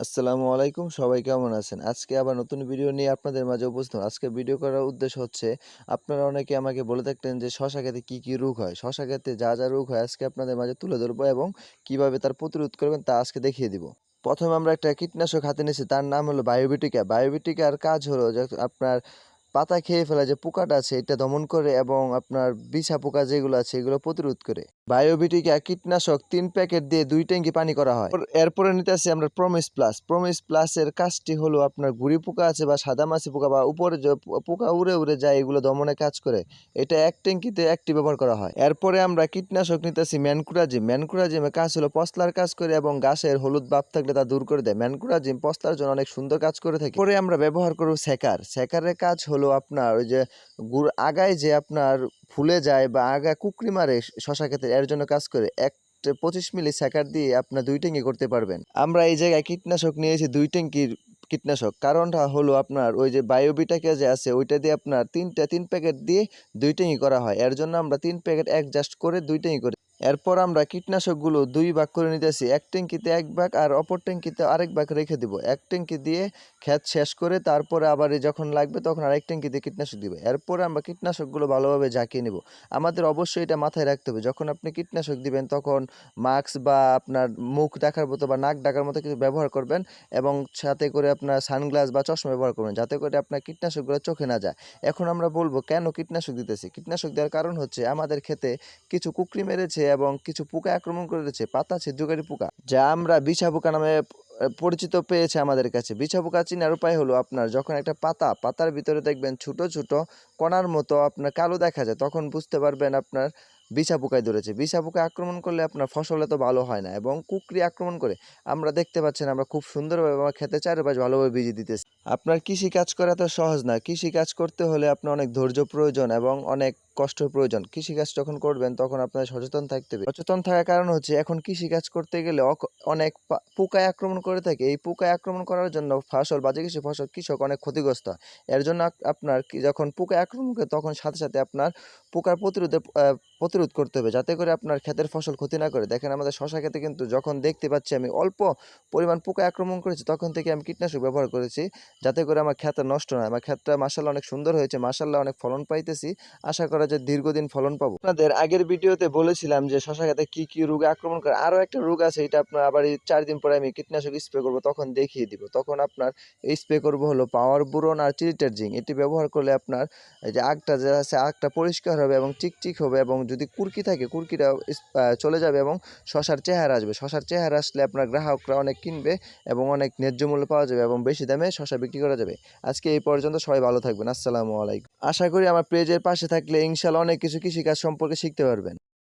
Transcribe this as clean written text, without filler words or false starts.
আসসালামু আলাইকুম। সবাই কেমন আছেন? আজকে আবার নতুন ভিডিও নিয়ে আপনাদের মাঝে উপস্থিত হলাম। আজকে ভিডিও করার উদ্দেশ্য হচ্ছে, আপনারা অনেকে আমাকে বলে থাকতেন যে শশা খেতে কি রোগ হয়? শশা খেতে যা রোগ হয় আজকে আপনাদের মাঝে তুলে ধরবো এবং কিভাবে তার প্রতিরোধ করবেন তা আজকে দেখিয়ে দিব। ১ম আমরা একটা কীটনাশক হাতে নিয়েছি, তার নাম হলো বায়োভিটিকা। বায়োভিটিকার কাজ হলো যে আপনার পাতা খেয়ে ফেলা যে পোকাটা আছে এটা দমন করে এবং আপনার বিছা পোকা যেগুলো আছে এগুলো প্রতিরোধ করে। বায়োভিটিকা কীটনাশক ৩ প্যাকেট দিয়ে ২ ট্যাঙ্কি পানি করা হয়। এরপরে নিতে আসি আমরা প্রমিস প্লাস। প্রমিস প্লাসের কাজটি হলো আপনার গুঁড়ি পোকা আছে বা সাদামাছি পোকা বা উপরে যে পোকা উড়ে যায় এগুলো দমনে কাজ করে। এটা ১ ট্যাঙ্কিতে ১ টি ব্যবহার করা হয়। এরপরে আমরা কীটনাশক নিতেছি ম্যানকোরাজিম। ম্যানকোরাজিমের কাজ হলো পচলার কাজ করে এবং গাছের হলুদ ভাব থাকলে তা দূর করে দেয়। ম্যানকোরাজিম পচলার জন্য অনেক সুন্দর কাজ করে থাকে। পরে আমরা ব্যবহার করব সেকার। সেকারের কাজ হলো আপনার ওই যে আগায় যে আপনার ফুলে যায় বা আগা কুকরি মারে শশা ক্ষেতে এর জন্য কাজ করে। ১ ২৫ মিলি সেকার দিয়ে আপনার ২ ট্যাঙ্কি করতে পারবেন। আমরা এই জায়গায় কীটনাশক নিয়েছি ২ ট্যাঙ্কির কীটনাশক। কারণটা হলো আপনার ওই যে বায়োভিটাকে যে আছে ওইটা দিয়ে আপনার ৩ প্যাকেট দিয়ে ২ ট্যাঙ্কি করা হয়। এর জন্য আমরা ৩ প্যাকেট অ্যাডজাস্ট করে ২ ট্যাঙ্কি করি। এরপর আমরা কীটনাশকগুলো ২ ভাগ করে নিতেছি। ১ ট্যাঙ্কিতে ১ ভাগ আর অপর ট্যাঙ্কিতে আরেক ভাগ রেখে দিব। ১ ট্যাঙ্কি দিয়ে ক্ষেত শেষ করে তারপরে আবার যখন লাগবে তখন আরেক ট্যাঙ্কিতে কীটনাশক দিব। এরপরে আমরা কীটনাশকগুলো ভালোভাবে ঝাঁকিয়ে নিব। আমাদের অবশ্যই এটা মাথায় রাখতে হবে, যখন আপনি কীটনাশক দিবেন তখন মাস্ক বা আপনার মুখ ঢাকার মতো বা নাক ঢাকার মতো কিছু ব্যবহার করবেন এবং সাথে করে আপনার সানগ্লাস বা চশমা ব্যবহার করবেন যাতে করে আপনার কীটনাশকগুলো চোখে না যায়। এখন আমরা বলব কেন কীটনাশক দিতেছি? কীটনাশক দেওয়ার কারণ হচ্ছে আমাদের ক্ষেতে কিছু কুকরি মেরেছে এবং কিছু পোকা আক্রমণ করেছে, পাতা ছিদ্রকারী পোকা, যা আমরা বিছা পোকা নামে পরিচিত পেয়েছে আমাদের কাছে। বিছা পোকা চিনার উপায় হলো আপনার যখন একটা পাতার ভিতরে দেখবেন ছোট কণার মতো আপনার কালো দেখা যায়, তখন বুঝতে পারবেন আপনার বিছা পোকায় ধরেছে। বিছা পোকা আক্রমণ করলে আপনার ফসল এত ভালো হয় না এবং কুকরি আক্রমণ করে। আমরা দেখতে পাচ্ছেন আমরা খুব সুন্দরভাবে আমার ক্ষেতের চারপাশ ভালোভাবে বিজিয়ে দিতেছি। আপনার কৃষি কাজ করা তো সহজ না। কৃষি কাজ করতে হলে আপনার অনেক ধৈর্য প্রয়োজন এবং অনেক কষ্টের প্রয়োজন। কৃষিকাজ যখন করবেন তখন আপনার সচেতন থাকতে হবে। সচেতন থাকার কারণ হচ্ছে এখন কৃষিকাজ করতে গেলে অনেক পোকায় আক্রমণ করে থাকে। এই পোকায় আক্রমণ করার জন্য ফসল বা যে কিছু ফসল কৃষক অনেক ক্ষতিগ্রস্ত হয়। এর জন্য আপনার যখন পোকায় আক্রমণ করে তখন সাথে আপনার পোকার প্রতিরোধ করতে হবে যাতে করে আপনার ক্ষেতের ফসল ক্ষতি না করে। দেখেন আমাদের শশা ক্ষেতে কিন্তু যখন দেখতে পাচ্ছি আমি অল্প পরিমাণ পোকায় আক্রমণ করেছে তখন থেকে আমি কীটনাশক ব্যবহার করেছি যাতে করে আমার ক্ষেতটা নষ্ট না হয়। আমার ক্ষেতটা মাশাআল্লাহ অনেক সুন্দর হয়েছে। মাশাআল্লাহ অনেক ফলন পাইতেছি। আশা করা যায় দীর্ঘদিন ফলন পাবো। আপনাদের আগের ভিডিওতে বলেছিলাম যে শশা ক্ষেতে কি রোগে আক্রমণ করে। আরো একটা রোগ আছে, এটা আপনার আবার এই ৪ দিন পরে আমি কীটনাশক স্প্রে করব তখন দেখিয়ে দিব। তখন আপনার স্প্রে করব হলো পাওয়ার বোরন আর চিলিটার জিঙ্ক। এটি ব্যবহার করলে আপনার এই যে আগটা যে আছে আগটা পরিষ্কার হবে এবং চিকচিক হবে এবং যদি কুরকি থাকে কুরকিটা চলে যাবে এবং শশার চেহারা আসবে। শশার চেহারা আসলে আপনার গ্রাহকরা অনেক কিনবে এবং অনেক ন্যায্য মূল্য পাওয়া যাবে এবং বেশি দামে শশা বিক্রি করা যাবে। আজকে এই পর্যন্ত, সবাই ভালো থাকবেন। আসসালামু আলাইকুম। আশা করি আমার পেজের পাশে থাকলে ইনশাআল্লাহ অনেক কিছু কৃষিকাজ সম্পর্কে শিখতে পারবেন।